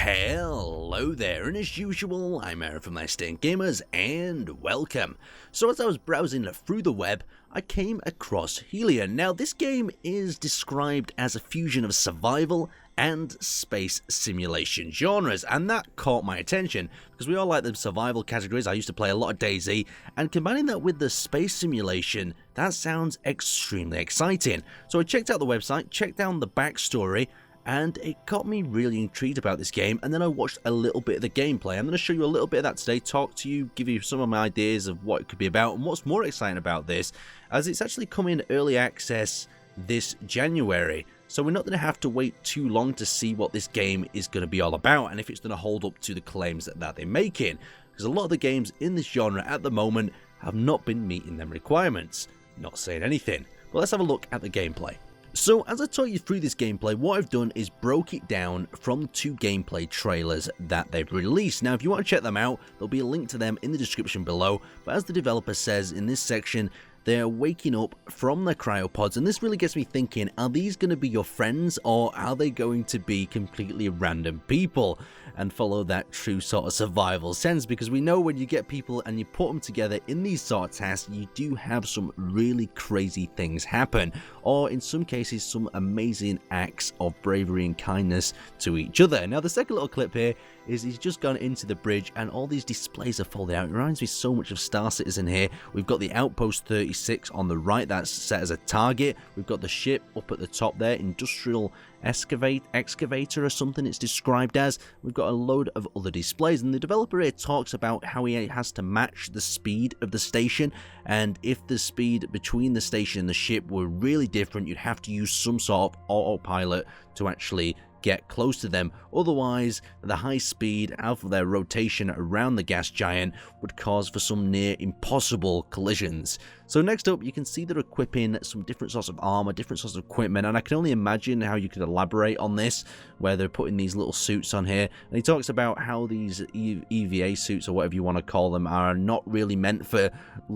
Hello there, and as usual, I'm Aaron from Let's Stay Gamers, and welcome. So as I was browsing through the web, I came across Helion. Now this game is described as a fusion of survival and space simulation genres, and that caught my attention, because we all like the survival categories. I used to play a lot of DayZ, and combining that with the space simulation, that sounds extremely exciting. So I checked out the website, checked down the backstory, and it got me really intrigued about this game, and then I watched a little bit of the gameplay. I'm going to show you a little bit of that today, talk to you, give you some of my ideas of what it could be about, and what's more exciting about this, as it's actually coming early access this January. So we're not going to have to wait too long to see what this game is going to be all about, and if it's going to hold up to the claims that they're making, because a lot of the games in this genre at the moment have not been meeting them requirements. Not saying anything, but let's have a look at the gameplay. So as I talk you through this gameplay, what I've done is broke it down from 2 gameplay trailers that they've released. Now if you want to check them out, there'll be a link to them in the description below, but as the developer says in this section, they're waking up from their cryopods, and this really gets me thinking, are these going to be your friends, or are they going to be completely random people and follow that true sort of survival sense? Because we know when you get people and you put them together in these sort of tasks, you do have some really crazy things happen, or in some cases some amazing acts of bravery and kindness to each other. Now the second little clip here is he's just gone into the bridge and all these displays are folded out. It reminds me so much of Star Citizen here. We've got the Outpost 36 on the right, that's set as a target. We've got the ship up at the top there, industrial excavator or something it's described as. We've got a load of other displays, and the developer here talks about how he has to match the speed of the station, and if the speed between the station and the ship were really different, you'd have to use some sort of autopilot to actually get close to them. Otherwise, the high speed out of their rotation around the gas giant would cause for some near impossible collisions. So next up, you can see they're equipping some different sorts of armor, different sorts of equipment, and I can only imagine how you could elaborate on this, where they're putting these little suits on here. And he talks about how these EVA suits, or whatever you want to call them, are not really meant for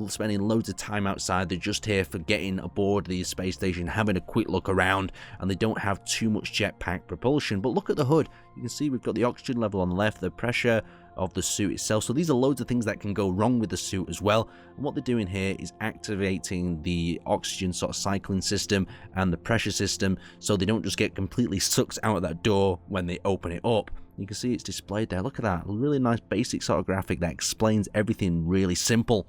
spending loads of time outside. They're just here for getting aboard the space station, having a quick look around, and they don't have too much jetpack propulsion. But look at the hood. You can see we've got the oxygen level on the left, the pressure of the suit itself. So these are loads of things that can go wrong with the suit as well. And what they're doing here is activating the oxygen sort of cycling system and the pressure system, so they don't just get completely sucked out of that door when they open it up. You can see it's displayed there. Look at that. A really nice basic sort of graphic that explains everything really simple.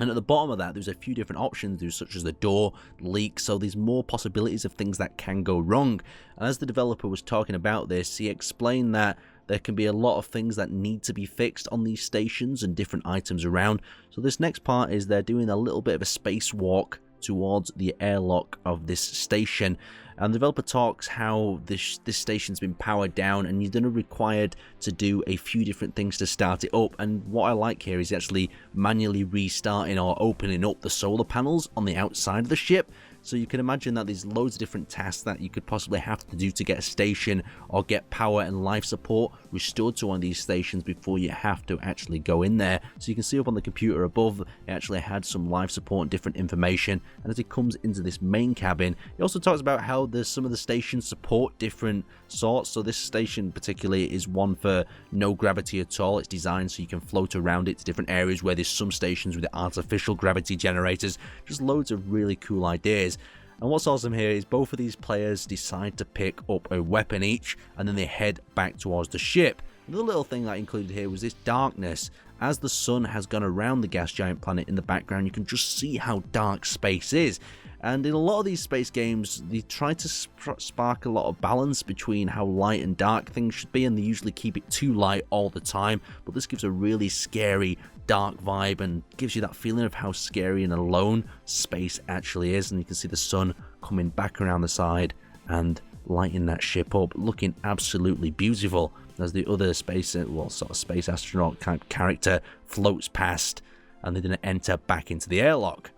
And at the bottom of that, there's a few different options, such as the door, leak, so there's more possibilities of things that can go wrong. And as the developer was talking about this, he explained that there can be a lot of things that need to be fixed on these stations and different items around. So this next part is they're doing a little bit of a spacewalk towards the airlock of this station, and the developer talks how this station's been powered down and you're going to be required to do a few different things to start it up. And what I like here is actually manually restarting or opening up the solar panels on the outside of the ship. So you can imagine that there's loads of different tasks that you could possibly have to do to get a station or get power and life support restored to one of these stations before you have to actually go in there. So you can see up on the computer above, it actually had some life support and different information. And as it comes into this main cabin, it also talks about how some of the stations support different sorts. So this station particularly is one for no gravity at all. It's designed so you can float around it to different areas, where there's some stations with artificial gravity generators. Just loads of really cool ideas. And what's awesome here is both of these players decide to pick up a weapon each, and then they head back towards the ship. Another little thing that I included here was this darkness. As the sun has gone around the gas giant planet in the background, you can just see how dark space is. And in a lot of these space games, they try to spark a lot of balance between how light and dark things should be, and they usually keep it too light all the time. But this gives a really scary, dark vibe and gives you that feeling of how scary and alone space actually is. And you can see the sun coming back around the side and lighting that ship up, looking absolutely beautiful as the other space astronaut kind of character floats past, and they're going to enter back into the airlock.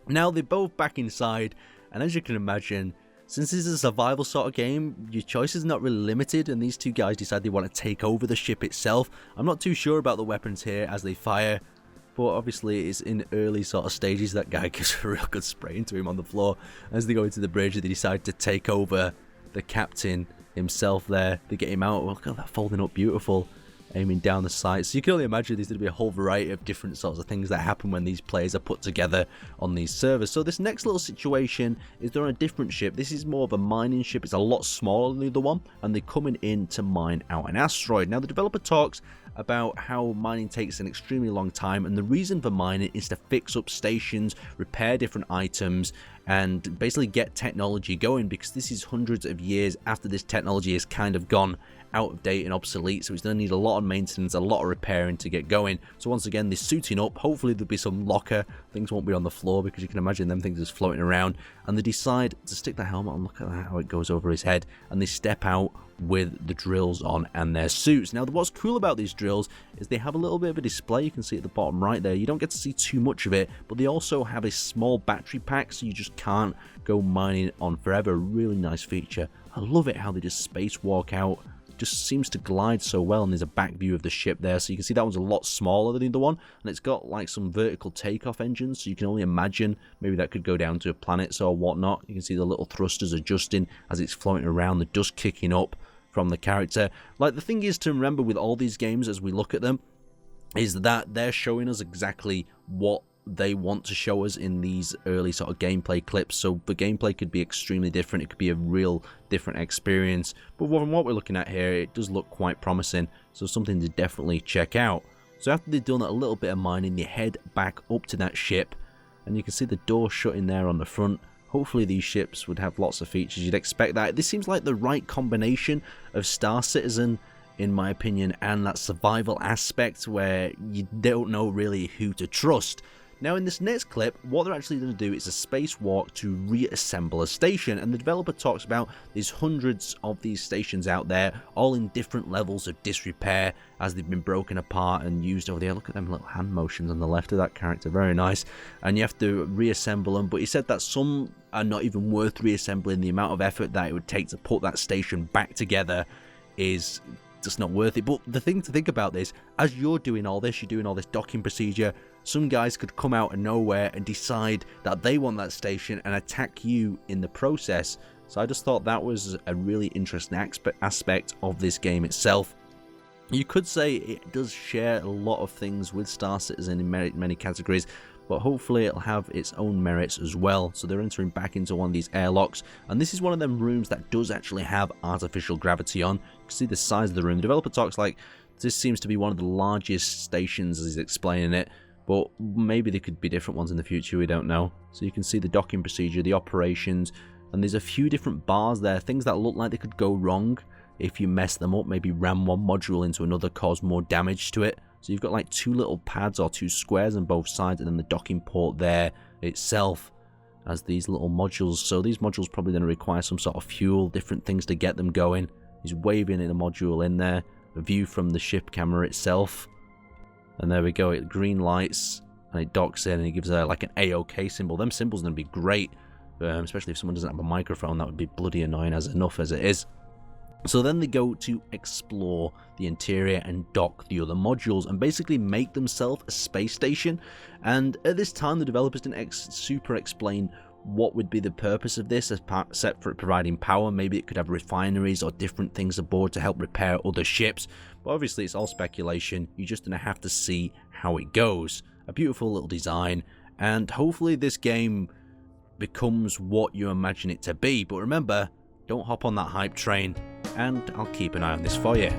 Now they're both back inside, and as you can imagine, since this is a survival sort of game, your choice is not really limited, and these two guys decide they want to take over the ship itself. I'm not too sure about the weapons here as they fire, but obviously it's in early sort of stages. That guy gives a real good spray into him on the floor. As they go into the bridge, they decide to take over the captain himself there to get him out. Look at that folding up, beautiful, aiming down the sight. So you can only imagine there's going to be a whole variety of different sorts of things that happen when these players are put together on these servers. So this next little situation is they're on a different ship. This is more of a mining ship. It's a lot smaller than the other one, and they're coming in to mine out an asteroid. Now the developer talks about how mining takes an extremely long time, and the reason for mining is to fix up stations, repair different items, and basically get technology going, because this is hundreds of years after this technology is kind of gone out of date and obsolete, so it's going to need a lot of maintenance, a lot of repairing to get going. So once again, they're suiting up. Hopefully there'll be some locker, things won't be on the floor, because you can imagine them things just floating around, and they decide to stick the helmet on. Look at that, how it goes over his head, and they step out with the drills on and their suits. Now what's cool about these drills is they have a little bit of a display. You can see at the bottom right there, you don't get to see too much of it, but they also have a small battery pack, so you just can't go mining on forever. Really nice feature. I love it how they just spacewalk out. Just seems to glide so well, and there's a back view of the ship there, so you can see that one's a lot smaller than the other one, and it's got like some vertical takeoff engines, so you can only imagine maybe that could go down to a planet or whatnot. You can see the little thrusters adjusting as it's floating around, the dust kicking up from the character. Like, the thing is to remember with all these games as we look at them is that they're showing us exactly what they want to show us in these early sort of gameplay clips. So the gameplay could be extremely different, it could be a real different experience, but from what we're looking at here, it does look quite promising, so something to definitely check out. So after they've done a little bit of mining, they head back up to that ship, and you can see the door shutting there on the front. Hopefully these ships would have lots of features, you'd expect that. This seems like the right combination of Star Citizen, in my opinion, and that survival aspect where you don't know really who to trust. Now in this next clip, what they're actually going to do is a spacewalk to reassemble a station, and the developer talks about there's hundreds of these stations out there, all in different levels of disrepair as they've been broken apart and used over there. Look at them little hand motions on the left of that character, very nice. And you have to reassemble them, but he said that some are not even worth reassembling. The amount of effort that it would take to put that station back together is just not worth it. But the thing to think about is, as you're doing all this docking procedure, some guys could come out of nowhere and decide that they want that station and attack you in the process. So I just thought that was a really interesting aspect of this game itself. You could say it does share a lot of things with Star Citizen in many categories, but hopefully it'll have its own merits as well. So they're entering back into one of these airlocks, and this is one of them rooms that does actually have artificial gravity on. You can see the size of the room. The developer talks like this seems to be one of the largest stations as he's explaining it, but maybe there could be different ones in the future, we don't know. So you can see the docking procedure, the operations, and there's a few different bars there, things that look like they could go wrong if you mess them up, maybe ram one module into another, cause more damage to it. So you've got like two little pads or two squares on both sides, and then the docking port there itself as these little modules. So these modules probably going to require some sort of fuel, different things to get them going. He's waving in a module in there, a view from the ship camera itself. And there we go, it green lights, and it docks in, and it gives like an AOK symbol. Them symbols are going to be great, especially if someone doesn't have a microphone. That would be bloody annoying as enough as it is. So then they go to explore the interior and dock the other modules and basically make themselves a space station. And at this time, the developers didn't super explain what would be the purpose of this, except for providing power. Maybe it could have refineries or different things aboard to help repair other ships. But obviously it's all speculation. You're just going to have to see how it goes. A beautiful little design, and hopefully this game becomes what you imagine it to be. But remember, don't hop on that hype train, and I'll keep an eye on this for you.